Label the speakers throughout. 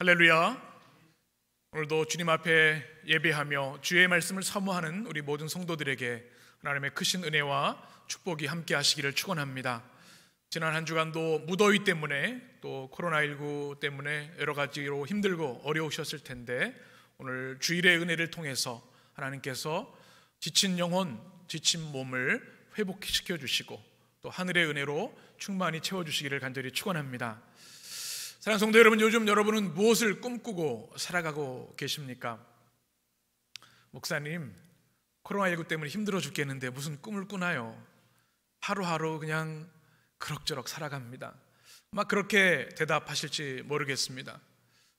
Speaker 1: 할렐루야. 오늘도 주님 앞에 예배하며 주의 말씀을 사모하는 우리 모든 성도들에게 하나님의 크신 은혜와 축복이 함께 하시기를 축원합니다. 지난 한 주간도 무더위 때문에 또 코로나19 때문에 여러 가지로 힘들고 어려우셨을 텐데 오늘 주일의 은혜를 통해서 하나님께서 지친 영혼, 지친 몸을 회복시켜 주시고 또 하늘의 은혜로 충만히 채워주시기를 간절히 축원합니다. 사랑하는 성도 여러분, 요즘 여러분은 무엇을 꿈꾸고 살아가고 계십니까? 목사님, 코로나19 때문에 힘들어 죽겠는데 무슨 꿈을 꾸나요? 하루하루 그냥 그럭저럭 살아갑니다. 아마 그렇게 대답하실지 모르겠습니다.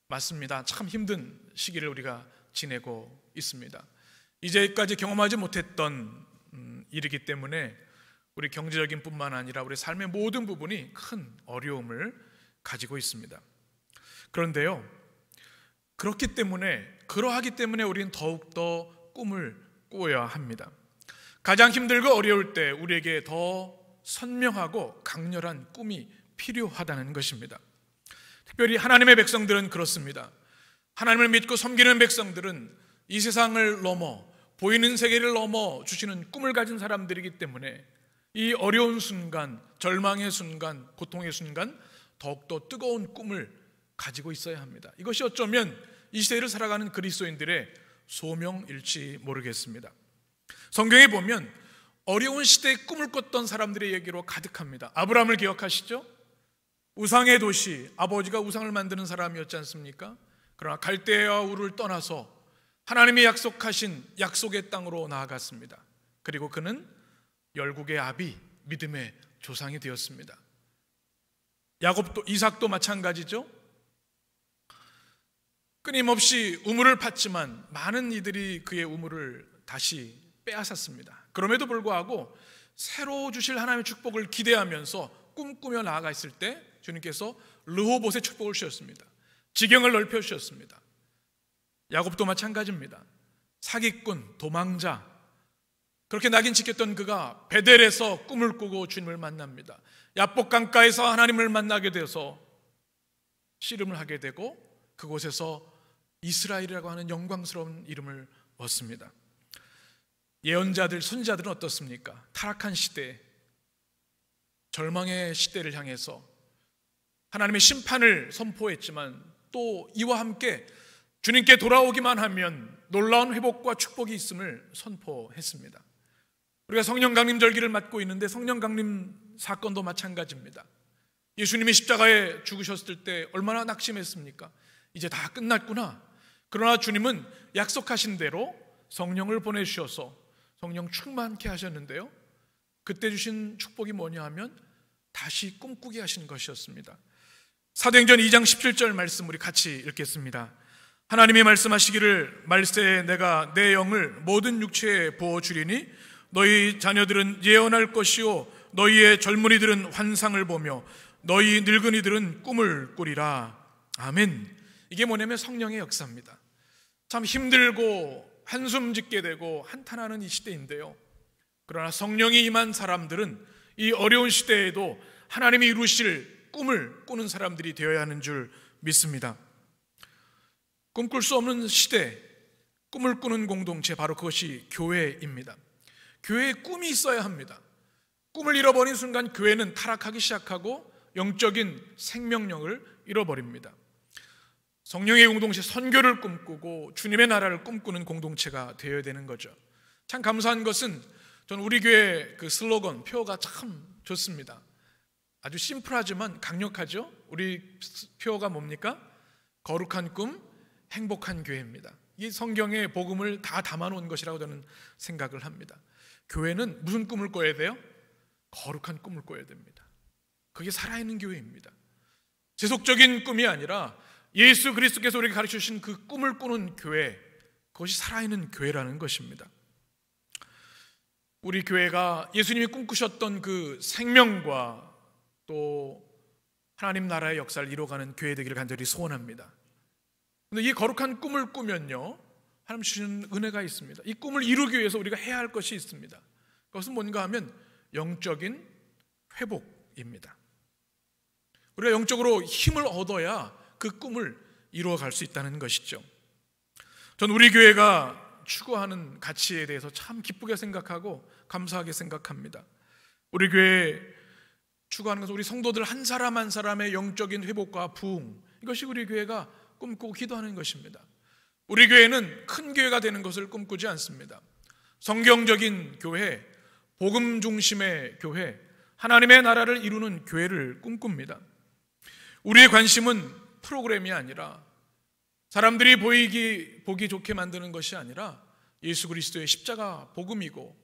Speaker 1: 맞습니다. 참 힘든 시기를 우리가 지내고 있습니다. 이제까지 경험하지 못했던 일이기 때문에 우리 경제적인 뿐만 아니라 우리 삶의 모든 부분이 큰 어려움을 가지고 있습니다. 그런데요, 그러하기 때문에 우리는 더욱더 꿈을 꾸어야 합니다. 가장 힘들고 어려울 때 우리에게 더 선명하고 강렬한 꿈이 필요하다는 것입니다. 특별히 하나님의 백성들은 그렇습니다. 하나님을 믿고 섬기는 백성들은 이 세상을 넘어 보이는 세계를 넘어 주시는 꿈을 가진 사람들이기 때문에 이 어려운 순간, 절망의 순간, 고통의 순간 더욱더 뜨거운 꿈을 가지고 있어야 합니다. 이것이 어쩌면 이 시대를 살아가는 그리스도인들의 소명일지 모르겠습니다. 성경에 보면 어려운 시대에 꿈을 꿨던 사람들의 얘기로 가득합니다. 아브라함을 기억하시죠? 우상의 도시, 아버지가 우상을 만드는 사람이었지 않습니까? 그러나 갈대아와 우를 떠나서 하나님이 약속하신 약속의 땅으로 나아갔습니다. 그리고 그는 열국의 아비, 믿음의 조상이 되었습니다. 야곱도, 이삭도 마찬가지죠. 끊임없이 우물을 팠지만 많은 이들이 그의 우물을 다시 빼앗았습니다. 그럼에도 불구하고 새로 주실 하나님의 축복을 기대하면서 꿈꾸며 나아가 있을 때 주님께서 르호봇의 축복을 주셨습니다. 지경을 넓혀 주셨습니다. 야곱도 마찬가지입니다. 사기꾼, 도망자, 그렇게 낙인 찍혔던 그가 베델에서 꿈을 꾸고 주님을 만납니다. 야복 강가에서 하나님을 만나게 돼서 씨름을 하게 되고 그곳에서 이스라엘이라고 하는 영광스러운 이름을 얻습니다. 예언자들, 선지자들은 어떻습니까? 타락한 시대, 절망의 시대를 향해서 하나님의 심판을 선포했지만 또 이와 함께 주님께 돌아오기만 하면 놀라운 회복과 축복이 있음을 선포했습니다. 우리가 성령 강림 절기를 맞고 있는데 성령 강림 사건도 마찬가지입니다. 예수님이 십자가에 죽으셨을 때 얼마나 낙심했습니까? 이제 다 끝났구나. 그러나 주님은 약속하신 대로 성령을 보내주셔서 성령 충만케 하셨는데요, 그때 주신 축복이 뭐냐 하면 다시 꿈꾸게 하신 것이었습니다. 사도행전 2장 17절 말씀 우리 같이 읽겠습니다. 하나님이 말씀하시기를 말세에 내가 내 영을 모든 육체에 부어주리니 너희 자녀들은 예언할 것이요 너희의 젊은이들은 환상을 보며 너희 늙은이들은 꿈을 꾸리라. 아멘. 이게 뭐냐면 성령의 역사입니다. 참 힘들고 한숨 짓게 되고 한탄하는 이 시대인데요, 그러나 성령이 임한 사람들은 이 어려운 시대에도 하나님이 이루실 꿈을 꾸는 사람들이 되어야 하는 줄 믿습니다. 꿈꿀 수 없는 시대, 꿈을 꾸는 공동체, 바로 그것이 교회입니다. 교회에 꿈이 있어야 합니다. 꿈을 잃어버린 순간 교회는 타락하기 시작하고 영적인 생명력을 잃어버립니다. 성령의 공동체, 선교를 꿈꾸고 주님의 나라를 꿈꾸는 공동체가 되어야 되는 거죠. 참 감사한 것은 저는 우리 교회 그 슬로건, 표어가 참 좋습니다. 아주 심플하지만 강력하죠. 우리 표어가 뭡니까? 거룩한 꿈, 행복한 교회입니다. 이 성경의 복음을 다 담아놓은 것이라고 저는 생각을 합니다. 교회는 무슨 꿈을 꿔야 돼요? 거룩한 꿈을 꿔야 됩니다. 그게 살아있는 교회입니다. 세속적인 꿈이 아니라 예수 그리스도께서 우리에게 가르쳐주신 그 꿈을 꾸는 교회, 그것이 살아있는 교회라는 것입니다. 우리 교회가 예수님이 꿈꾸셨던 그 생명과 또 하나님 나라의 역사를 이뤄가는 교회 되기를 간절히 소원합니다. 그런데 이 거룩한 꿈을 꾸면요, 하나님 주시는 은혜가 있습니다. 이 꿈을 이루기 위해서 우리가 해야 할 것이 있습니다. 그것은 뭔가 하면 영적인 회복입니다. 우리가 영적으로 힘을 얻어야 그 꿈을 이루어갈 수 있다는 것이죠. 전 우리 교회가 추구하는 가치에 대해서 참 기쁘게 생각하고 감사하게 생각합니다. 우리 교회 추구하는 것은 우리 성도들 한 사람 한 사람의 영적인 회복과 부흥, 이것이 우리 교회가 꿈꾸고 기도하는 것입니다. 우리 교회는 큰 교회가 되는 것을 꿈꾸지 않습니다. 성경적인 교회, 복음 중심의 교회, 하나님의 나라를 이루는 교회를 꿈꿉니다. 우리의 관심은 프로그램이 아니라, 사람들이 보기 좋게 만드는 것이 아니라 예수 그리스도의 십자가 복음이고,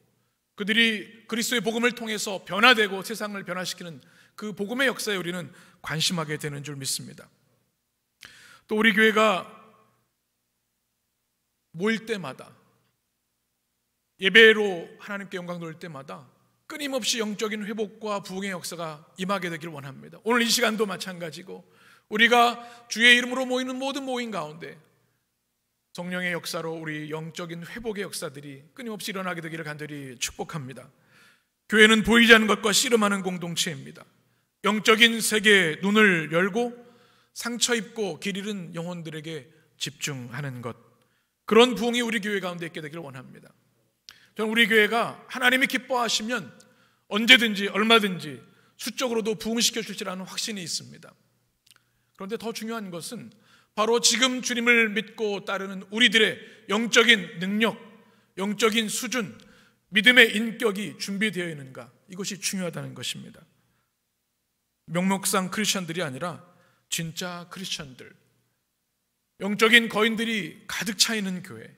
Speaker 1: 그들이 그리스도의 복음을 통해서 변화되고 세상을 변화시키는 그 복음의 역사에 우리는 관심하게 되는 줄 믿습니다. 또 우리 교회가 모일 때마다, 예배로 하나님께 영광 돌릴 때마다 끊임없이 영적인 회복과 부흥의 역사가 임하게 되길 원합니다. 오늘 이 시간도 마찬가지고, 우리가 주의 이름으로 모이는 모든 모임 가운데 성령의 역사로 우리 영적인 회복의 역사들이 끊임없이 일어나게 되기를 간절히 축복합니다. 교회는 보이지 않는 것과 씨름하는 공동체입니다. 영적인 세계의 눈을 열고 상처 입고 길 잃은 영혼들에게 집중하는 것, 그런 부흥이 우리 교회 가운데 있게 되기를 원합니다. 저는 우리 교회가 하나님이 기뻐하시면 언제든지 얼마든지 수적으로도 부흥시켜 주시라는 확신이 있습니다. 그런데 더 중요한 것은 바로 지금 주님을 믿고 따르는 우리들의 영적인 능력, 영적인 수준, 믿음의 인격이 준비되어 있는가, 이것이 중요하다는 것입니다. 명목상 크리스천들이 아니라 진짜 크리스천들, 영적인 거인들이 가득 차 있는 교회.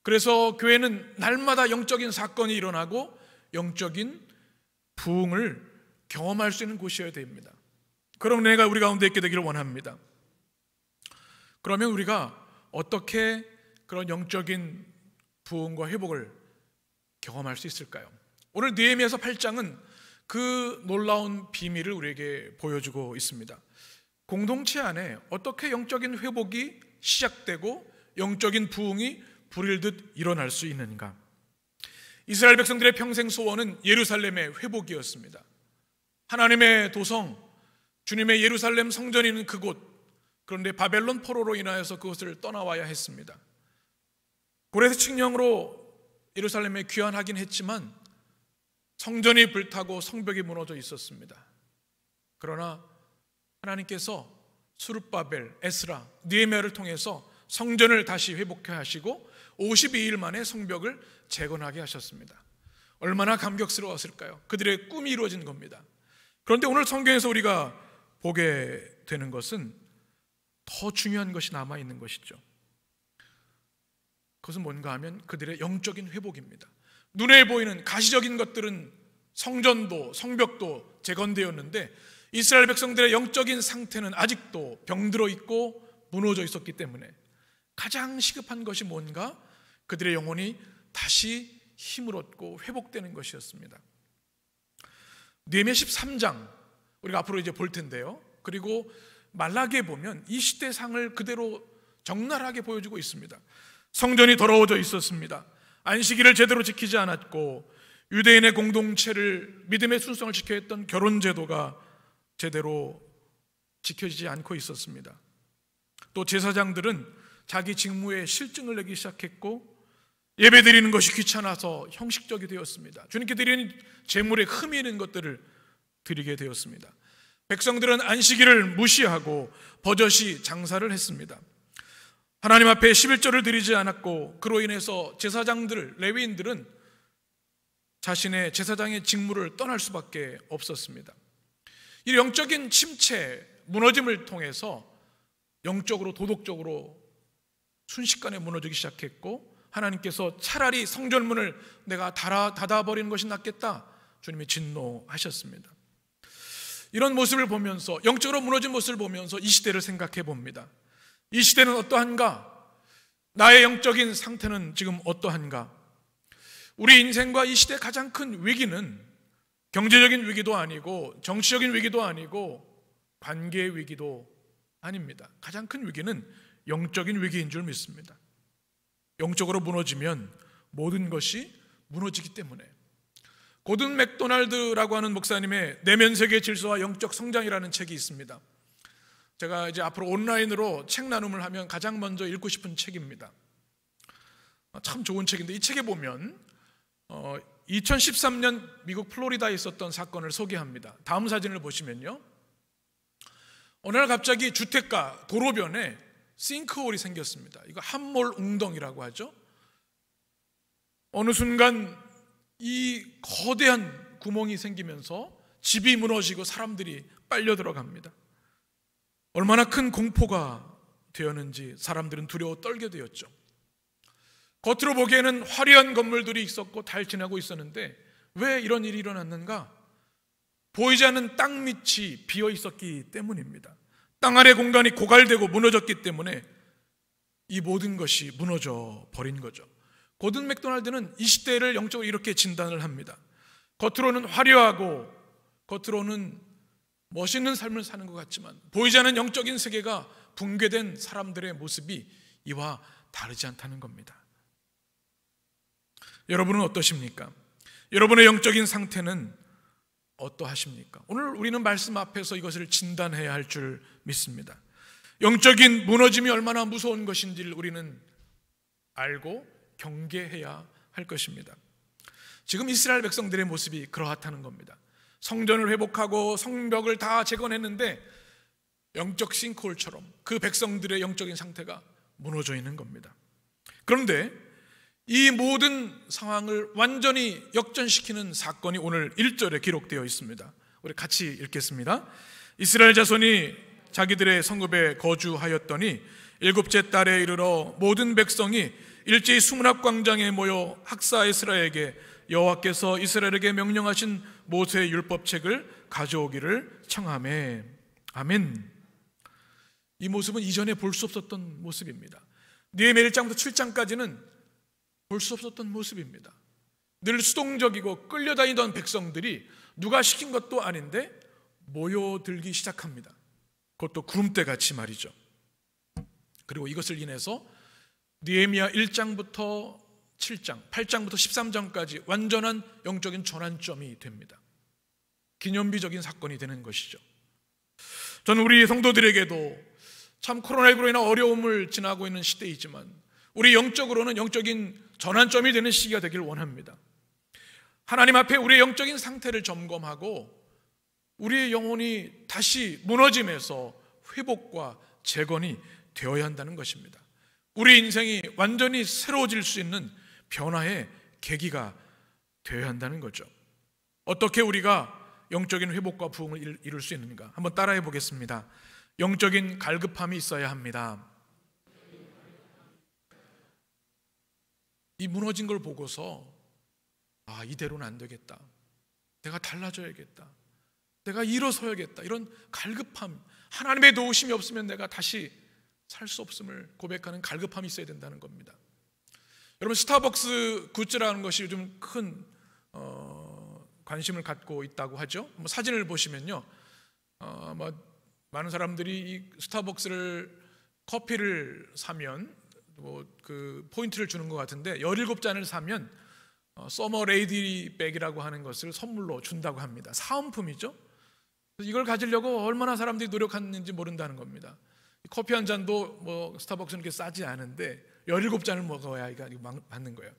Speaker 1: 그래서 교회는 날마다 영적인 사건이 일어나고 영적인 부흥을 경험할 수 있는 곳이어야 됩니다. 그런 은혜가 우리 가운데 있게 되기를 원합니다. 그러면 우리가 어떻게 그런 영적인 부흥과 회복을 경험할 수 있을까요? 오늘 느헤미야서 8장은 그 놀라운 비밀을 우리에게 보여주고 있습니다. 공동체 안에 어떻게 영적인 회복이 시작되고 영적인 부흥이 불일듯 일어날 수 있는가? 이스라엘 백성들의 평생 소원은 예루살렘의 회복이었습니다. 하나님의 도성, 주님의 예루살렘 성전이 있는 그곳, 그런데 바벨론 포로로 인하여서 그것을 떠나와야 했습니다. 고레스 칙령으로 예루살렘에 귀환하긴 했지만 성전이 불타고 성벽이 무너져 있었습니다. 그러나 하나님께서 스룹바벨, 에스라, 느헤미야를 통해서 성전을 다시 회복해 하시고 52일 만에 성벽을 재건하게 하셨습니다. 얼마나 감격스러웠을까요? 그들의 꿈이 이루어진 겁니다. 그런데 오늘 성경에서 우리가 보게 되는 것은 더 중요한 것이 남아있는 것이죠. 그것은 뭔가 하면 그들의 영적인 회복입니다. 눈에 보이는 가시적인 것들은 성전도 성벽도 재건되었는데 이스라엘 백성들의 영적인 상태는 아직도 병들어 있고 무너져 있었기 때문에 가장 시급한 것이 뭔가, 그들의 영혼이 다시 힘을 얻고 회복되는 것이었습니다. 느헤미야 13장 우리가 앞으로 이제 볼 텐데요. 그리고 말라기에 보면 이 시대 상을 그대로 적나라하게 보여주고 있습니다. 성전이 더러워져 있었습니다. 안식일을 제대로 지키지 않았고 유대인의 공동체를, 믿음의 순성을 지켜야 했던 결혼제도가 제대로 지켜지지 않고 있었습니다. 또 제사장들은 자기 직무에 실증을 내기 시작했고 예배 드리는 것이 귀찮아서 형식적이 되었습니다. 주님께 드리는 제물에 흠이 있는 것들을 드리게 되었습니다. 백성들은 안식일을 무시하고 버젓이 장사를 했습니다. 하나님 앞에 11조를 드리지 않았고 그로 인해서 제사장들, 레위인들은 자신의 제사장의 직무를 떠날 수밖에 없었습니다. 이 영적인 침체, 무너짐을 통해서 영적으로, 도덕적으로 순식간에 무너지기 시작했고 하나님께서 차라리 성전문을 내가 닫아버리는 것이 낫겠다, 주님이 진노하셨습니다. 이런 모습을 보면서, 영적으로 무너진 모습을 보면서 이 시대를 생각해 봅니다. 이 시대는 어떠한가? 나의 영적인 상태는 지금 어떠한가? 우리 인생과 이 시대의 가장 큰 위기는 경제적인 위기도 아니고 정치적인 위기도 아니고 관계의 위기도 아닙니다. 가장 큰 위기는 영적인 위기인 줄 믿습니다. 영적으로 무너지면 모든 것이 무너지기 때문에. 고든 맥도날드라고 하는 목사님의 내면 세계 질서와 영적 성장이라는 책이 있습니다. 제가 이제 앞으로 온라인으로 책 나눔을 하면 가장 먼저 읽고 싶은 책입니다. 참 좋은 책인데, 이 책에 보면 2013년 미국 플로리다에 있었던 사건을 소개합니다. 다음 사진을 보시면요, 어느 날 갑자기 주택가 도로변에 싱크홀이 생겼습니다. 이거 함몰 웅덩이라고 하죠. 어느 순간 이 거대한 구멍이 생기면서 집이 무너지고 사람들이 빨려 들어갑니다. 얼마나 큰 공포가 되었는지 사람들은 두려워 떨게 되었죠. 겉으로 보기에는 화려한 건물들이 있었고 잘 지나고 있었는데 왜 이런 일이 일어났는가? 보이지 않는 땅 밑이 비어 있었기 때문입니다. 땅 아래 공간이 고갈되고 무너졌기 때문에 이 모든 것이 무너져 버린 거죠. 고든 맥도날드는 이 시대를 영적으로 이렇게 진단을 합니다. 겉으로는 화려하고 겉으로는 멋있는 삶을 사는 것 같지만 보이지 않는 영적인 세계가 붕괴된 사람들의 모습이 이와 다르지 않다는 겁니다. 여러분은 어떠십니까? 여러분의 영적인 상태는 어떠하십니까? 오늘 우리는 말씀 앞에서 이것을 진단해야 할 줄 믿습니다. 영적인 무너짐이 얼마나 무서운 것인지를 우리는 알고 경계해야 할 것입니다. 지금 이스라엘 백성들의 모습이 그러하다는 겁니다. 성전을 회복하고 성벽을 다 재건했는데 영적 싱크홀처럼 그 백성들의 영적인 상태가 무너져 있는 겁니다. 그런데 이 모든 상황을 완전히 역전시키는 사건이 오늘 1절에 기록되어 있습니다. 우리 같이 읽겠습니다. 이스라엘 자손이 자기들의 성읍에 거주하였더니 7째 달에 이르러 모든 백성이 일제히 수문학 광장에 모여 학사 에스라에게 여호와께서 이스라엘에게 명령하신 모세의 율법책을 가져오기를 청하매. 아멘. 이 모습은 이전에 볼 수 없었던 모습입니다. 느헤미야 1장부터 7장까지는 볼 수 없었던 모습입니다. 늘 수동적이고 끌려다니던 백성들이 누가 시킨 것도 아닌데 모여들기 시작합니다. 그것도 구름대같이 말이죠. 그리고 이것을 인해서 느헤미야 1장부터 7장, 8장부터 13장까지 완전한 영적인 전환점이 됩니다. 기념비적인 사건이 되는 것이죠. 저는 우리 성도들에게도 참 코로나19로 인한 어려움을 지나고 있는 시대이지만 우리 영적으로는 영적인 전환점이 되는 시기가 되길 원합니다. 하나님 앞에 우리의 영적인 상태를 점검하고 우리의 영혼이 다시 무너짐에서 회복과 재건이 되어야 한다는 것입니다. 우리 인생이 완전히 새로워질 수 있는 변화의 계기가 되어야 한다는 거죠. 어떻게 우리가 영적인 회복과 부흥을 이룰 수 있는가? 한번 따라해 보겠습니다. 영적인 갈급함이 있어야 합니다. 이 무너진 걸 보고서 이대로는 안 되겠다. 내가 달라져야겠다. 내가 일어서야겠다. 이런 갈급함, 하나님의 도우심이 없으면 내가 다시 살 수 없음을 고백하는 갈급함이 있어야 된다는 겁니다. 여러분, 스타벅스 굿즈라는 것이 요즘 큰 관심을 갖고 있다고 하죠. 사진을 보시면요, 많은 사람들이 이 스타벅스를 커피를 사면 그 포인트를 주는 것 같은데 17잔을 사면 서머 레이디 백이라고 하는 것을 선물로 준다고 합니다. 사은품이죠. 이걸 가지려고 얼마나 사람들이 노력했는지 모른다는 겁니다. 커피 한 잔도 스타벅스는 그렇게 싸지 않은데 17잔을 먹어야 이거 맞는 거예요.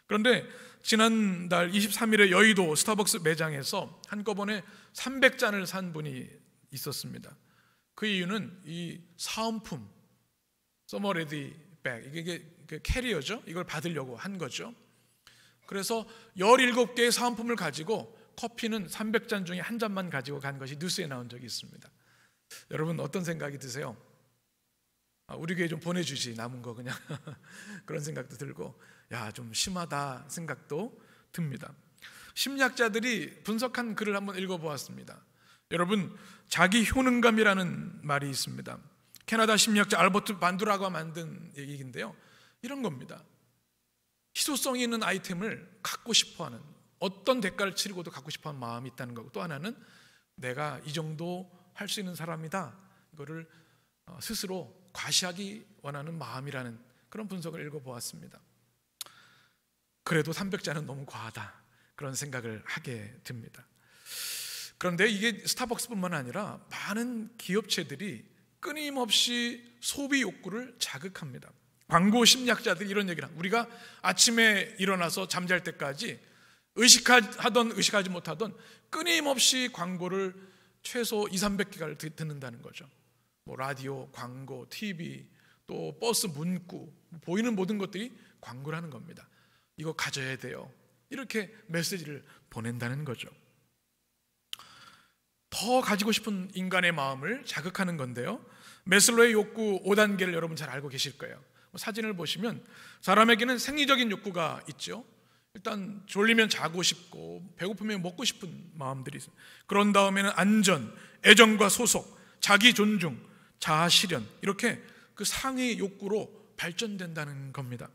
Speaker 1: 그런데 지난달 23일에 여의도 스타벅스 매장에서 한꺼번에 300잔을 산 분이 있었습니다. 그 이유는 이 사은품 서머 레디 백, 이게 캐리어죠. 이걸 받으려고 한 거죠. 그래서 17개의 사은품을 가지고 커피는 300잔 중에 한 잔만 가지고 간 것이 뉴스에 나온 적이 있습니다. 여러분 어떤 생각이 드세요? 우리 교회 좀 보내주지, 남은 거 그냥 그런 생각도 들고 좀 심하다 생각도 듭니다. 심리학자들이 분석한 글을 한번 읽어보았습니다. 여러분, 자기 효능감이라는 말이 있습니다. 캐나다 심리학자 알버트 반두라가 만든 얘기인데요, 이런 겁니다. 희소성이 있는 아이템을 갖고 싶어하는, 어떤 대가를 치르고도 갖고 싶어하는 마음이 있다는 거고, 또 하나는 내가 이 정도 할 수 있는 사람이다, 이거를 스스로 과시하기 원하는 마음이라는 그런 분석을 읽어보았습니다. 그래도 300잔은 너무 과하다, 그런 생각을 하게 됩니다. 그런데 이게 스타벅스뿐만 아니라 많은 기업체들이 끊임없이 소비 욕구를 자극합니다. 광고 심리학자들이 이런 얘기를 합니다. 우리가 아침에 일어나서 잠잘 때까지 의식하던 의식하지 못하던 끊임없이 광고를 최소 200~300개를 듣는다는 거죠. 뭐 라디오, 광고, TV, 또 버스 문구, 보이는 모든 것들이 광고라는 겁니다. 이거 가져야 돼요. 이렇게 메시지를 보낸다는 거죠. 더 가지고 싶은 인간의 마음을 자극하는 건데요, 매슬로의 욕구 5단계를 여러분 잘 알고 계실 거예요. 사진을 보시면 사람에게는 생리적인 욕구가 있죠. 일단 졸리면 자고 싶고 배고프면 먹고 싶은 마음들이 있어요. 그런 다음에는 안전, 애정과 소속, 자기 존중, 자아 실현, 이렇게 그 상위 욕구로 발전된다는 겁니다.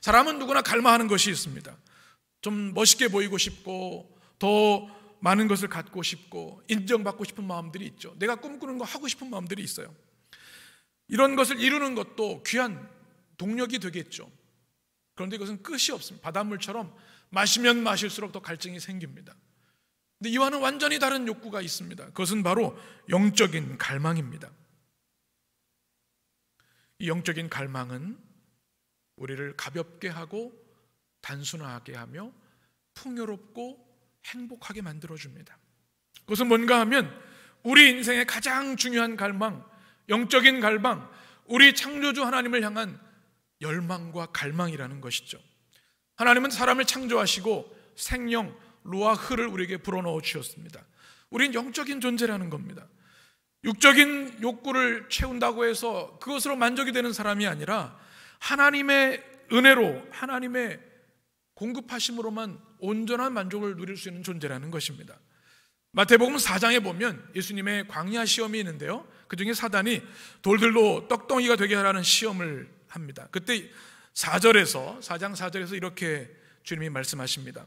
Speaker 1: 사람은 누구나 갈망하는 것이 있습니다. 좀 멋있게 보이고 싶고 더 많은 것을 갖고 싶고 인정받고 싶은 마음들이 있죠. 내가 꿈꾸는 거 하고 싶은 마음들이 있어요. 이런 것을 이루는 것도 귀한 동력이 되겠죠. 그런데 이것은 끝이 없습니다. 바닷물처럼 마시면 마실수록 더 갈증이 생깁니다. 근데 이와는 완전히 다른 욕구가 있습니다. 그것은 바로 영적인 갈망입니다. 이 영적인 갈망은 우리를 가볍게 하고 단순하게 하며 풍요롭고 행복하게 만들어줍니다. 그것은 뭔가 하면 우리 인생의 가장 중요한 갈망, 영적인 갈망, 우리 창조주 하나님을 향한 열망과 갈망이라는 것이죠. 하나님은 사람을 창조하시고 생명, 루아흐를 우리에게 불어넣어 주셨습니다. 우린 영적인 존재라는 겁니다. 육적인 욕구를 채운다고 해서 그것으로 만족이 되는 사람이 아니라 하나님의 은혜로, 하나님의 공급하심으로만 온전한 만족을 누릴 수 있는 존재라는 것입니다. 마태복음 4장에 보면 예수님의 광야 시험이 있는데요, 그 중에 사단이 돌들로 떡덩이가 되게 하라는 시험을 합니다. 그때 4장 4절에서 이렇게 주님이 말씀하십니다.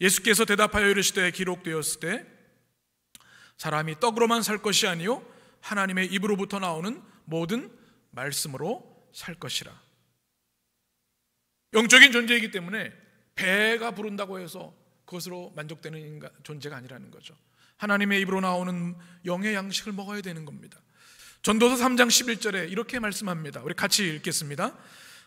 Speaker 1: 예수께서 대답하여 이르시되 기록되었을 때 사람이 떡으로만 살 것이 아니요 하나님의 입으로부터 나오는 모든 말씀으로 살 것이라. 영적인 존재이기 때문에 배가 부른다고 해서 그것으로 만족되는 존재가 아니라는 거죠. 하나님의 입으로 나오는 영의 양식을 먹어야 되는 겁니다. 전도서 3장 11절에 이렇게 말씀합니다. 우리 같이 읽겠습니다.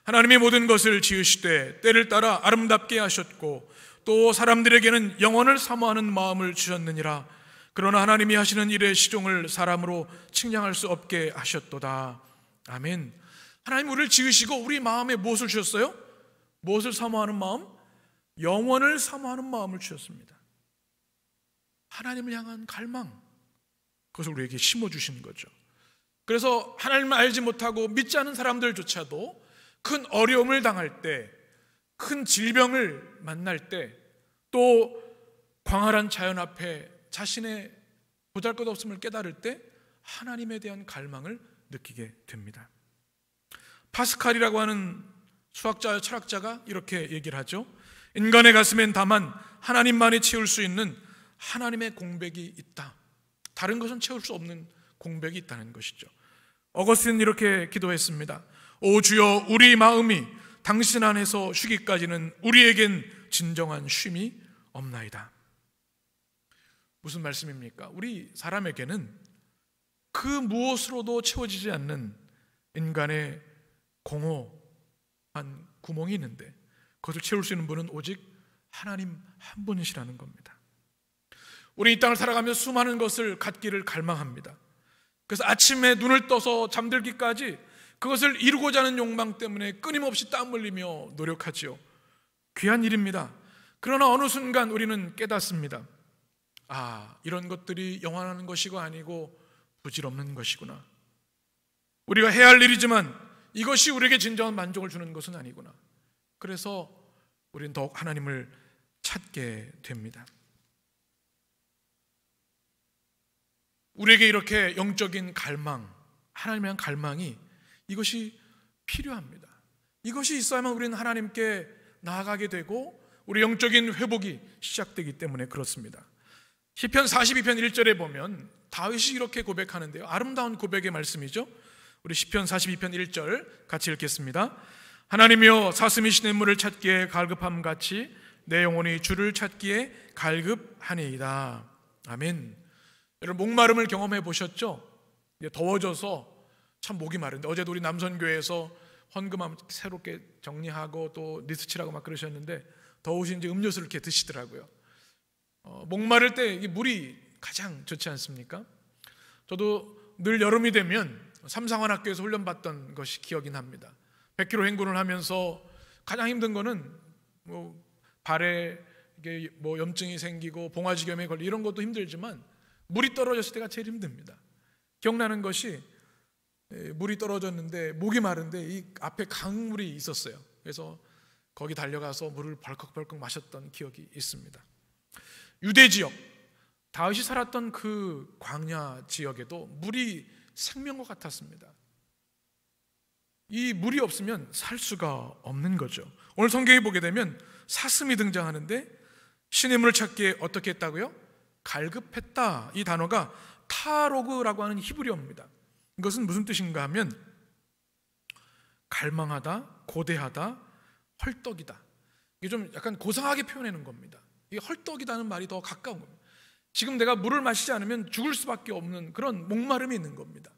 Speaker 1: 하나님이 모든 것을 지으시되 때를 따라 아름답게 하셨고 또 사람들에게는 영원을 사모하는 마음을 주셨느니라. 그러나 하나님이 하시는 일의 시종을 사람으로 측량할 수 없게 하셨도다. 아멘. 하나님 우리를 지으시고 우리 마음에 무엇을 주셨어요? 무엇을 사모하는 마음? 영원을 사모하는 마음을 주셨습니다. 하나님을 향한 갈망, 그것을 우리에게 심어주시는 거죠. 그래서 하나님을 알지 못하고 믿지 않은 사람들조차도 큰 어려움을 당할 때, 큰 질병을 만날 때, 또 광활한 자연 앞에 자신의 보잘것없음을 깨달을 때 하나님에 대한 갈망을 느끼게 됩니다. 파스칼이라고 하는 수학자, 철학자가 이렇게 얘기를 하죠. 인간의 가슴엔 다만 하나님만이 채울 수 있는 하나님의 공백이 있다. 다른 것은 채울 수 없는 공백이 있다는 것이죠. 어거스틴은 이렇게 기도했습니다. 오 주여, 우리 마음이 당신 안에서 쉬기까지는 우리에겐 진정한 쉼이 없나이다. 무슨 말씀입니까? 우리 사람에게는 그 무엇으로도 채워지지 않는 인간의 공허한 구멍이 있는데 그것을 채울 수 있는 분은 오직 하나님 한 분이시라는 겁니다. 우리 이 땅을 살아가며 수많은 것을 갖기를 갈망합니다. 그래서 아침에 눈을 떠서 잠들기까지 그것을 이루고자 하는 욕망 때문에 끊임없이 땀 흘리며 노력하지요. 귀한 일입니다. 그러나 어느 순간 우리는 깨닫습니다. 아, 이런 것들이 영원한 것이고 아니고 부질없는 것이구나. 우리가 해야 할 일이지만 이것이 우리에게 진정한 만족을 주는 것은 아니구나. 그래서 우리는 더욱 하나님을 찾게 됩니다. 우리에게 이렇게 영적인 갈망, 하나님에 대한 갈망이 이것이 필요합니다. 이것이 있어야만 우리는 하나님께 나아가게 되고 우리 영적인 회복이 시작되기 때문에 그렇습니다. 시편 42편 1절에 보면 다윗이 이렇게 고백하는데요, 아름다운 고백의 말씀이죠. 우리 시편 42편 1절 같이 읽겠습니다. 하나님이여, 사슴이 시냇물을 찾기에 갈급함같이 내 영혼이 주를 찾기에 갈급하니이다. 아멘. 여러분, 목마름을 경험해 보셨죠? 더워져서 참 목이 마른데, 어제도 우리 남선교회에서 헌금 새롭게 정리하고 또 리스트칠하고 막 그러셨는데, 더우신지 음료수를 이렇게 드시더라고요. 목마를 때 이 물이 가장 좋지 않습니까? 저도 늘 여름이 되면 삼상환학교에서 훈련받던 것이 기억이 납니다. 100km 행군을 하면서 가장 힘든 거는 발에 이게 염증이 생기고 봉화지겸에 걸리 이런 것도 힘들지만 물이 떨어졌을 때가 제일 힘듭니다. 기억나는 것이, 물이 떨어졌는데 목이 마른데 이 앞에 강물이 있었어요. 그래서 거기 달려가서 물을 벌컥벌컥 마셨던 기억이 있습니다. 유대 지역, 다윗이 살았던 그 광야 지역에도 물이 생명과 같았습니다. 이 물이 없으면 살 수가 없는 거죠. 오늘 성경에 보게 되면 사슴이 등장하는데, 신의 물을 찾기에 어떻게 했다고요? 갈급했다. 이 단어가 타로그라고 하는 히브리어입니다. 이것은 무슨 뜻인가 하면 갈망하다, 고대하다, 헐떡이다. 이게 좀 약간 고상하게 표현하는 겁니다. 이게 헐떡이다는 말이 더 가까운 겁니다. 지금 내가 물을 마시지 않으면 죽을 수밖에 없는 그런 목마름이 있는 겁니다.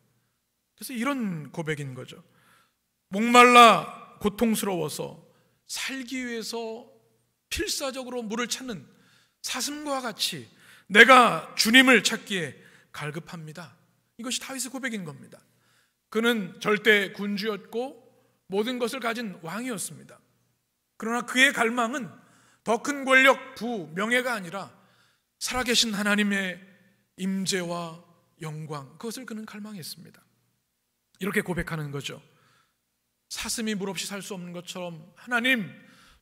Speaker 1: 그래서 이런 고백인 거죠. 목말라 고통스러워서 살기 위해서 필사적으로 물을 찾는 사슴과 같이 내가 주님을 찾기에 갈급합니다. 이것이 다윗의 고백인 겁니다. 그는 절대 군주였고 모든 것을 가진 왕이었습니다. 그러나 그의 갈망은 더 큰 권력, 부, 명예가 아니라 살아계신 하나님의 임재와 영광, 그것을 그는 갈망했습니다. 이렇게 고백하는 거죠. 사슴이 물 없이 살 수 없는 것처럼, 하나님,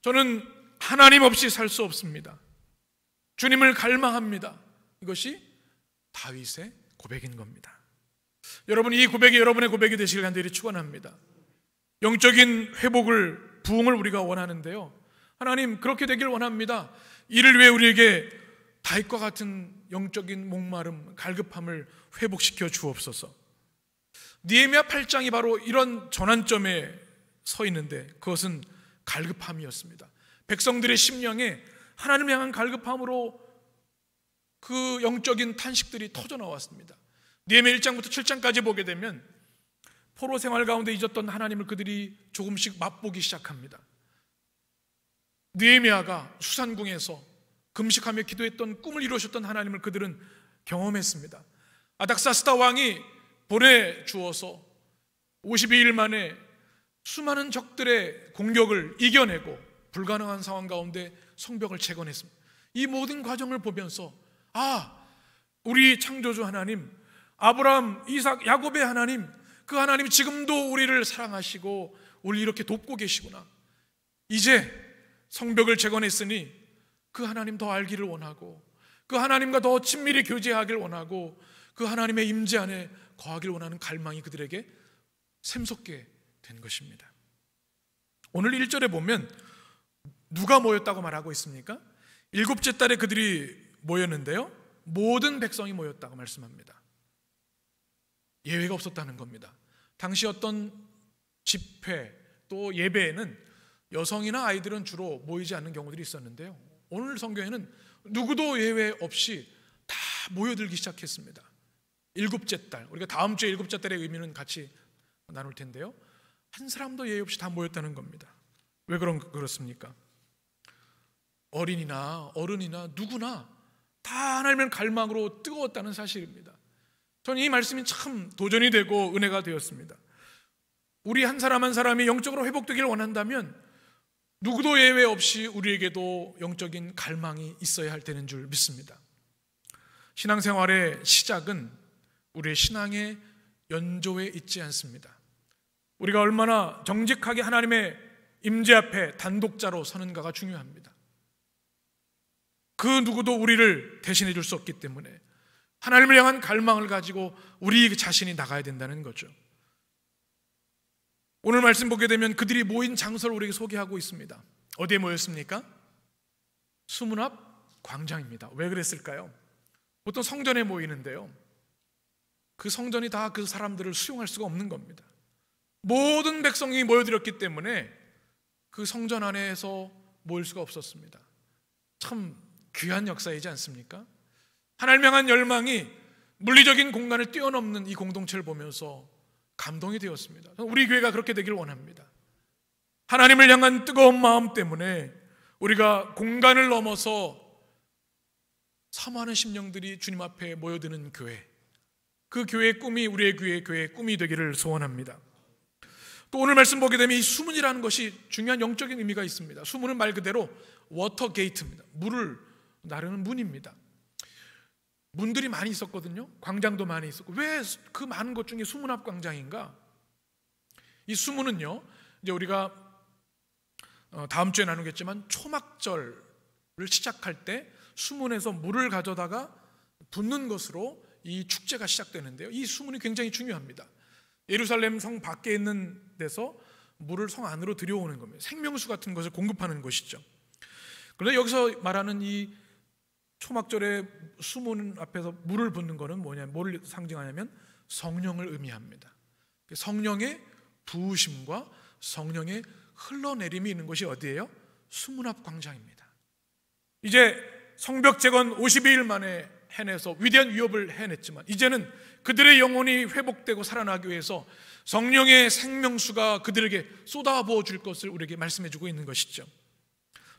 Speaker 1: 저는 하나님 없이 살 수 없습니다. 주님을 갈망합니다. 이것이 다윗의 고백인 겁니다. 여러분, 이 고백이 여러분의 고백이 되시길 간절히 축원합니다. 영적인 회복을, 부흥을 우리가 원하는데요, 하나님 그렇게 되길 원합니다. 이를 위해 우리에게 다윗과 같은 영적인 목마름, 갈급함을 회복시켜 주옵소서. 느헤미야 8장이 바로 이런 전환점에 서 있는데, 그것은 갈급함이었습니다. 백성들의 심령에 하나님을 향한 갈급함으로 그 영적인 탄식들이 터져 나왔습니다. 느헤미야 1장부터 7장까지 보게 되면 포로 생활 가운데 잊었던 하나님을 그들이 조금씩 맛보기 시작합니다. 느헤미야가 수산궁에서 금식하며 기도했던, 꿈을 이루셨던 하나님을 그들은 경험했습니다. 아닥사스다 왕이 보내주어서 52일 만에 수많은 적들의 공격을 이겨내고 불가능한 상황 가운데 성벽을 재건했습니다. 이 모든 과정을 보면서, 우리 창조주 하나님, 아브라함, 이삭, 야곱의 하나님, 그 하나님이 지금도 우리를 사랑하시고 우리 이렇게 돕고 계시구나. 이제 성벽을 재건했으니 그 하나님 더 알기를 원하고, 그 하나님과 더 친밀히 교제하길 원하고, 그 하나님의 임재 안에 거하길 원하는 갈망이 그들에게 샘솟게 된 것입니다. 오늘 1절에 보면 누가 모였다고 말하고 있습니까? 7째 달에 그들이 모였는데요, 모든 백성이 모였다고 말씀합니다. 예외가 없었다는 겁니다. 당시 어떤 집회 또 예배에는 여성이나 아이들은 주로 모이지 않는 경우들이 있었는데요, 오늘 성경에는 누구도 예외 없이 다 모여들기 시작했습니다. 7째 달, 우리가 다음 주에 7째 달의 의미는 같이 나눌 텐데요, 한 사람도 예외 없이 다 모였다는 겁니다. 왜 그렇습니까? 어린이나 어른이나 누구나 다 하나님의 갈망으로 뜨거웠다는 사실입니다. 저는 이 말씀이 참 도전이 되고 은혜가 되었습니다. 우리 한 사람 한 사람이 영적으로 회복되기를 원한다면 누구도 예외 없이 우리에게도 영적인 갈망이 있어야 할 때는 줄 믿습니다. 신앙생활의 시작은 우리의 신앙의 연조에 있지 않습니다. 우리가 얼마나 정직하게 하나님의 임재 앞에 단독자로 서는가가 중요합니다. 그 누구도 우리를 대신해 줄 수 없기 때문에 하나님을 향한 갈망을 가지고 우리 자신이 나가야 된다는 거죠. 오늘 말씀 보게 되면 그들이 모인 장소를 우리에게 소개하고 있습니다. 어디에 모였습니까? 수문 앞 광장입니다. 왜 그랬을까요? 보통 성전에 모이는데요, 그 성전이 다 그 사람들을 수용할 수가 없는 겁니다. 모든 백성이 모여들었기 때문에 그 성전 안에서 모일 수가 없었습니다. 참 귀한 역사이지 않습니까? 하나님을 향한 열망이 물리적인 공간을 뛰어넘는 이 공동체를 보면서 감동이 되었습니다. 우리 교회가 그렇게 되길 원합니다. 하나님을 향한 뜨거운 마음 때문에 우리가 공간을 넘어서 사모하는 심령들이 주님 앞에 모여드는 교회, 그 교회의 꿈이 우리의 교회의 꿈이 되기를 소원합니다. 또 오늘 말씀 보게 되면 이 수문이라는 것이 중요한 영적인 의미가 있습니다. 수문은 말 그대로 워터 게이트입니다. 물을 나르는 문입니다. 문들이 많이 있었거든요. 광장도 많이 있었고, 왜 그 많은 것 중에 수문 앞 광장인가? 이 수문은요, 이제 우리가 다음 주에 나누겠지만 초막절을 시작할 때 수문에서 물을 가져다가 붓는 것으로 이 축제가 시작되는데요, 이 수문이 굉장히 중요합니다. 예루살렘 성 밖에 있는 데서 물을 성 안으로 들여오는 겁니다. 생명수 같은 것을 공급하는 것이죠. 그런데 여기서 말하는 이 초막절에 수문 앞에서 물을 붓는 것은 뭘 상징하냐면 성령을 의미합니다. 성령의 부으심과 성령의 흘러내림이 있는 곳이 어디예요? 수문 앞 광장입니다. 이제 성벽 재건 52일 만에 해내서 위대한 위협을 해냈지만 이제는 그들의 영혼이 회복되고 살아나기 위해서 성령의 생명수가 그들에게 쏟아부어 줄 것을 우리에게 말씀해 주고 있는 것이죠.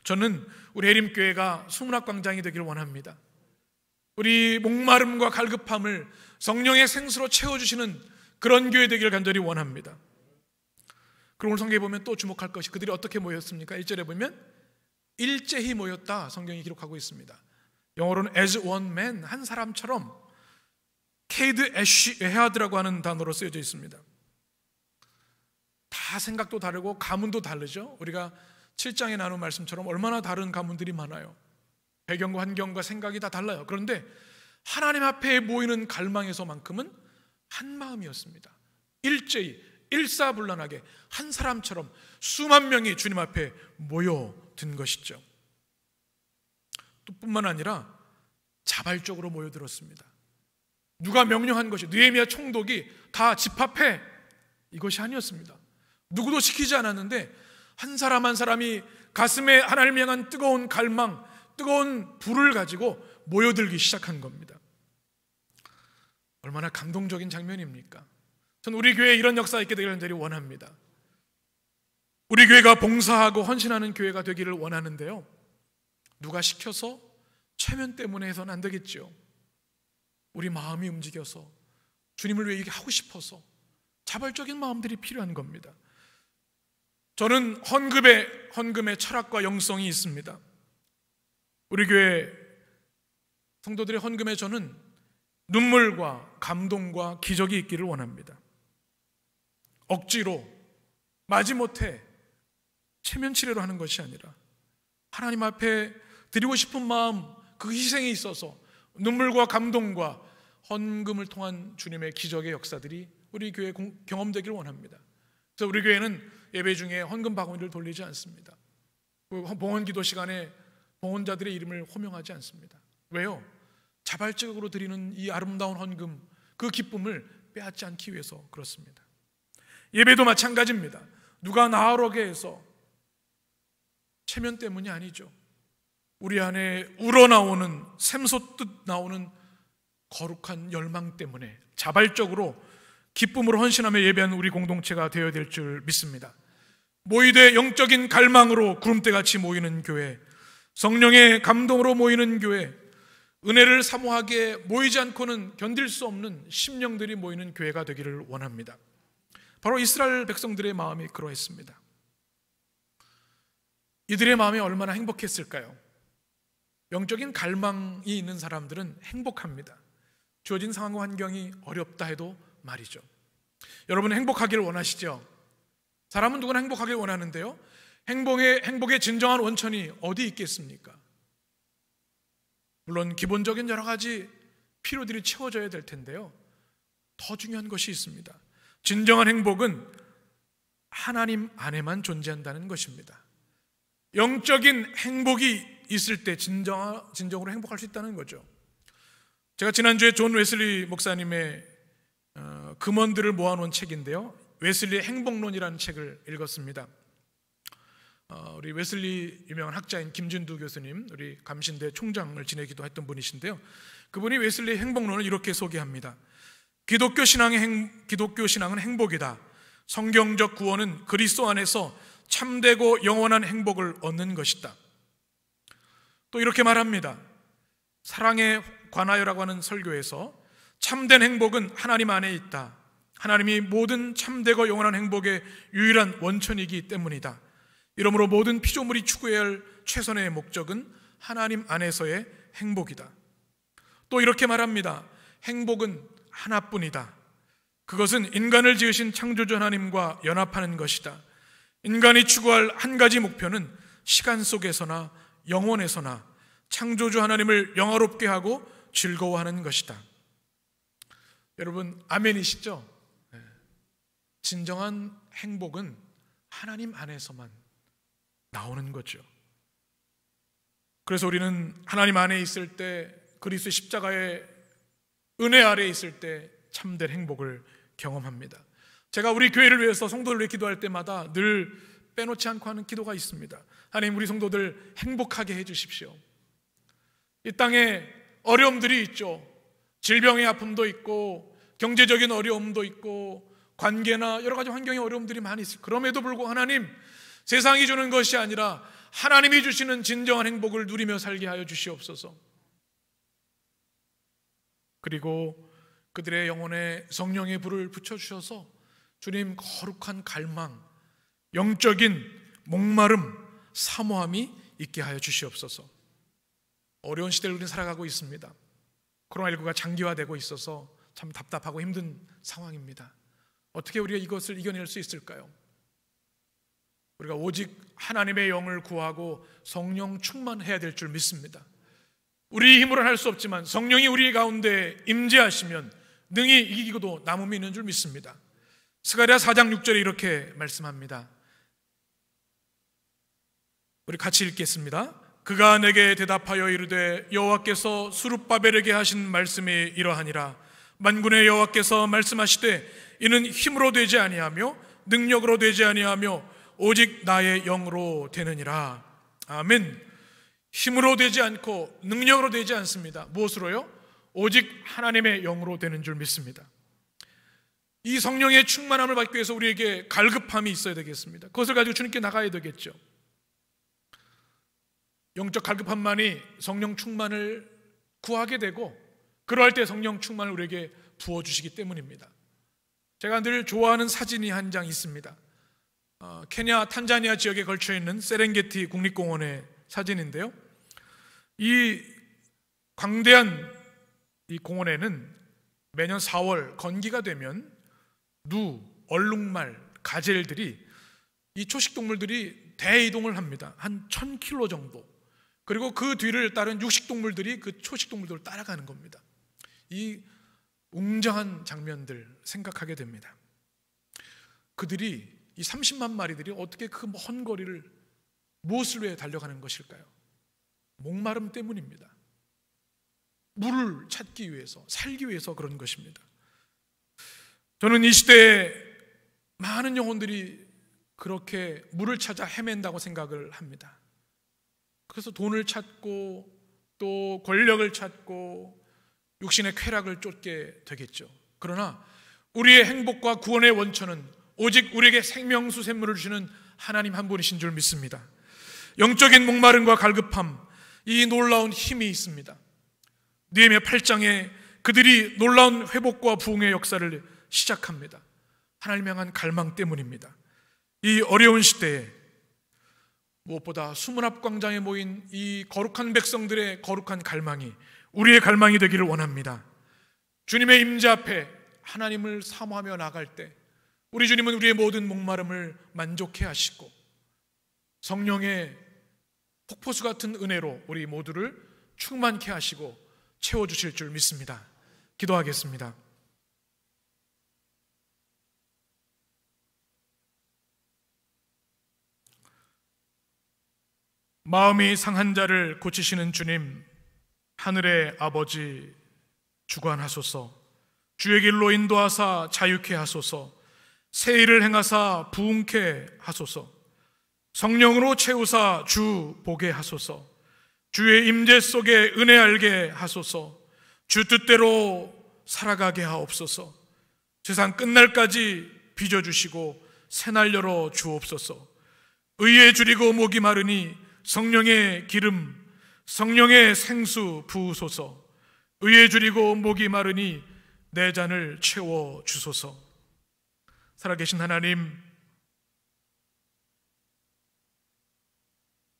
Speaker 1: 저는 우리 해림교회가 수문 앞 광장이 되기를 원합니다. 우리 목마름과 갈급함을 성령의 생수로 채워주시는 그런 교회 되기를 간절히 원합니다. 그럼 오늘 성경에 보면 또 주목할 것이 그들이 어떻게 모였습니까? 1절에 보면 일제히 모였다 성경이 기록하고 있습니다. 영어로는 as one man, 한 사람처럼 케이드 에하드라고 하는 단어로 쓰여져 있습니다. 다 생각도 다르고 가문도 다르죠. 우리가 7장에 나눈 말씀처럼 얼마나 다른 가문들이 많아요. 배경과 환경과 생각이 다 달라요. 그런데 하나님 앞에 모이는 갈망에서만큼은 한 마음이었습니다. 일제히 일사불란하게 한 사람처럼 수만 명이 주님 앞에 모여든 것이죠. 또 뿐만 아니라 자발적으로 모여들었습니다. 누가 명령한 것이, 느헤미야 총독이 다 집합해, 이것이 아니었습니다. 누구도 시키지 않았는데 한 사람 한 사람이 가슴에 하나님을 향한 뜨거운 갈망, 뜨거운 불을 가지고 모여들기 시작한 겁니다. 얼마나 감동적인 장면입니까? 저는 우리 교회에 이런 역사가 있게 되기를 간절히 원합니다. 우리 교회가 봉사하고 헌신하는 교회가 되기를 원하는데요, 누가 시켜서 체면 때문에 해서는 안 되겠죠. 우리 마음이 움직여서 주님을 위해 이게 하고 싶어서 자발적인 마음들이 필요한 겁니다. 저는 헌금의 철학과 영성이 있습니다. 우리 교회 성도들의 헌금에 저는 눈물과 감동과 기적이 있기를 원합니다. 억지로 마지못해 체면치레로 하는 것이 아니라 하나님 앞에 드리고 싶은 마음, 그 희생에 있어서 눈물과 감동과 헌금을 통한 주님의 기적의 역사들이 우리 교회에 경험되기를 원합니다. 그래서 우리 교회는 예배 중에 헌금 바구니를 돌리지 않습니다. 봉헌 기도 시간에 봉헌자들의 이름을 호명하지 않습니다. 왜요? 자발적으로 드리는 이 아름다운 헌금, 그 기쁨을 빼앗지 않기 위해서 그렇습니다. 예배도 마찬가지입니다. 누가 나아오게 해서 체면 때문이 아니죠. 우리 안에 우러나오는, 샘솟듯 나오는 거룩한 열망 때문에 자발적으로 기쁨으로 헌신하며 예배하는 우리 공동체가 되어야 될 줄 믿습니다. 모이되 영적인 갈망으로 구름대같이 모이는 교회, 성령의 감동으로 모이는 교회, 은혜를 사모하기에 모이지 않고는 견딜 수 없는 심령들이 모이는 교회가 되기를 원합니다. 바로 이스라엘 백성들의 마음이 그러했습니다. 이들의 마음이 얼마나 행복했을까요? 영적인 갈망이 있는 사람들은 행복합니다. 주어진 상황과 환경이 어렵다 해도 말이죠. 여러분 행복하기를 원하시죠? 사람은 누구나 행복하길 원하는데요, 행복의 진정한 원천이 어디 있겠습니까? 물론 기본적인 여러 가지 필요들이 채워져야 될 텐데요, 더 중요한 것이 있습니다. 진정한 행복은 하나님 안에만 존재한다는 것입니다. 영적인 행복이 있을 때 진정으로 행복할 수 있다는 거죠. 제가 지난주에 존 웨슬리 목사님의 금원들을 모아놓은 책인데요, 웨슬리의 행복론이라는 책을 읽었습니다. 우리 웨슬리 유명한 학자인 김진두 교수님, 우리 감신대 총장을 지내기도 했던 분이신데요, 그분이 웨슬리의 행복론을 이렇게 소개합니다. 기독교 신앙은 행복이다. 성경적 구원은 그리스도 안에서 참되고 영원한 행복을 얻는 것이다. 또 이렇게 말합니다. 사랑에 관하여라고 하는 설교에서 참된 행복은 하나님 안에 있다. 하나님이 모든 참되고 영원한 행복의 유일한 원천이기 때문이다. 이러므로 모든 피조물이 추구해야 할 최선의 목적은 하나님 안에서의 행복이다. 또 이렇게 말합니다. 행복은 하나뿐이다. 그것은 인간을 지으신 창조주 하나님과 연합하는 것이다. 인간이 추구할 한 가지 목표는 시간 속에서나 영원에서나 창조주 하나님을 영화롭게 하고 즐거워하는 것이다. 여러분, 아멘이시죠? 진정한 행복은 하나님 안에서만 나오는 거죠. 그래서 우리는 하나님 안에 있을 때, 그리스도의 십자가의 은혜 아래에 있을 때 참된 행복을 경험합니다. 제가 우리 교회를 위해서 성도를 위해 기도할 때마다 늘 빼놓지 않고 하는 기도가 있습니다. 하나님, 우리 성도들 행복하게 해주십시오. 이 땅에 어려움들이 있죠. 질병의 아픔도 있고 경제적인 어려움도 있고 관계나 여러 가지 환경의 어려움들이 많이 있어요. 그럼에도 불구하고 하나님, 세상이 주는 것이 아니라 하나님이 주시는 진정한 행복을 누리며 살게 하여 주시옵소서. 그리고 그들의 영혼에 성령의 불을 붙여주셔서 주님 거룩한 갈망, 영적인 목마름, 사모함이 있게 하여 주시옵소서. 어려운 시대를 우리는 살아가고 있습니다. 코로나19가 장기화되고 있어서 참 답답하고 힘든 상황입니다. 어떻게 우리가 이것을 이겨낼 수 있을까요? 우리가 오직 하나님의 영을 구하고 성령 충만해야 될 줄 믿습니다. 우리 힘으로는 할 수 없지만 성령이 우리 가운데 임재하시면 능히 이기고도 남음이 있는 줄 믿습니다. 스가랴 4장 6절에 이렇게 말씀합니다. 우리 같이 읽겠습니다. 그가 내게 대답하여 이르되 여호와께서 스룹바벨에게 하신 말씀이 이러하니라. 만군의 여호와께서 말씀하시되 이는 힘으로 되지 아니하며 능력으로 되지 아니하며 오직 나의 영으로 되느니라. 아멘. 힘으로 되지 않고 능력으로 되지 않습니다. 무엇으로요? 오직 하나님의 영으로 되는 줄 믿습니다. 이 성령의 충만함을 받기 위해서 우리에게 갈급함이 있어야 되겠습니다. 그것을 가지고 주님께 나가야 되겠죠. 영적 갈급함만이 성령 충만을 구하게 되고 그러할 때 성령 충만을 우리에게 부어주시기 때문입니다. 제가 늘 좋아하는 사진이 한 장 있습니다. 케냐, 탄자니아 지역에 걸쳐있는 세렝게티 국립공원의 사진인데요, 이 광대한 이 공원에는 매년 4월 건기가 되면 누, 얼룩말, 가젤들이, 이 초식동물들이 대이동을 합니다. 한 1000km 정도. 그리고 그 뒤를 따른 육식동물들이 그 초식동물들을 따라가는 겁니다. 이 웅장한 장면들 생각하게 됩니다. 그들이, 이 30만 마리들이 어떻게 그 먼 거리를 무엇을 위해 달려가는 것일까요? 목마름 때문입니다. 물을 찾기 위해서, 살기 위해서 그런 것입니다. 저는 이 시대에 많은 영혼들이 그렇게 물을 찾아 헤맨다고 생각을 합니다. 그래서 돈을 찾고 또 권력을 찾고 육신의 쾌락을 쫓게 되겠죠. 그러나 우리의 행복과 구원의 원천은 오직 우리에게 생명수 샘물을 주시는 하나님 한 분이신 줄 믿습니다. 영적인 목마름과 갈급함, 이 놀라운 힘이 있습니다. 느헤미야 8장에 그들이 놀라운 회복과 부흥의 역사를 시작합니다. 하나님 향한 갈망 때문입니다. 이 어려운 시대에 무엇보다 수문앞 광장에 모인 이 거룩한 백성들의 거룩한 갈망이 우리의 갈망이 되기를 원합니다. 주님의 임재 앞에 하나님을 사모하며 나갈 때 우리 주님은 우리의 모든 목마름을 만족해 하시고 성령의 폭포수 같은 은혜로 우리 모두를 충만케 하시고 채워주실 줄 믿습니다. 기도하겠습니다. 마음이 상한 자를 고치시는 주님, 하늘의 아버지 주관하소서. 주의 길로 인도하사 자유케 하소서. 새 일을 행하사 부흥케 하소서. 성령으로 채우사 주 보게 하소서. 주의 임재 속에 은혜 알게 하소서. 주 뜻대로 살아가게 하옵소서. 세상 끝날까지 빚어주시고 새날 열어 주옵소서. 의에 줄이고 목이 마르니 성령의 기름, 성령의 생수 부으소서. 의에 줄이고 목이 마르니 내 잔을 채워 주소서. 살아계신 하나님,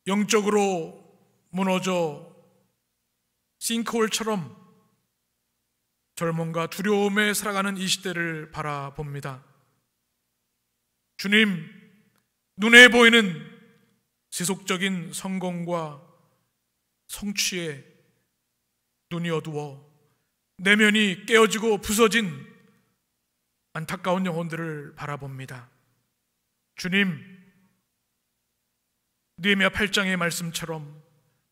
Speaker 1: 영적으로 무너져 싱크홀처럼 절망과 두려움에 살아가는 이 시대를 바라봅니다. 주님, 눈에 보이는 세속적인 성공과 성취에 눈이 어두워 내면이 깨어지고 부서진 안타까운 영혼들을 바라봅니다. 주님, 느헤미야 8장의 말씀처럼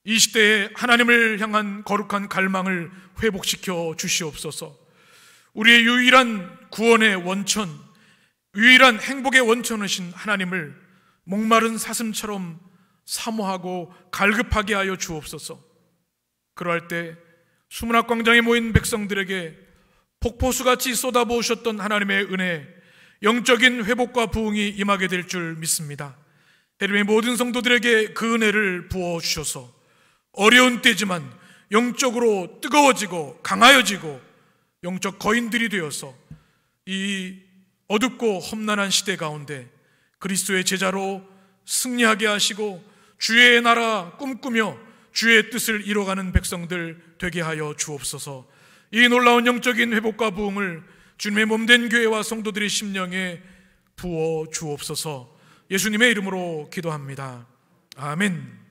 Speaker 1: 이 시대에 하나님을 향한 거룩한 갈망을 회복시켜 주시옵소서. 우리의 유일한 구원의 원천, 유일한 행복의 원천이신 하나님을 목마른 사슴처럼 사모하고 갈급하게 하여 주옵소서. 그러할 때 수문학광장에 모인 백성들에게 폭포수같이 쏟아부으셨던 하나님의 은혜, 영적인 회복과 부흥이 임하게 될 줄 믿습니다. 하나님의 모든 성도들에게 그 은혜를 부어주셔서 어려운 때지만 영적으로 뜨거워지고 강하여지고 영적 거인들이 되어서 이 어둡고 험난한 시대 가운데 그리스도의 제자로 승리하게 하시고 주의 나라 꿈꾸며 주의 뜻을 이뤄가는 백성들 되게 하여 주옵소서. 이 놀라운 영적인 회복과 부흥을 주님의 몸된 교회와 성도들의 심령에 부어 주옵소서. 예수님의 이름으로 기도합니다. 아멘.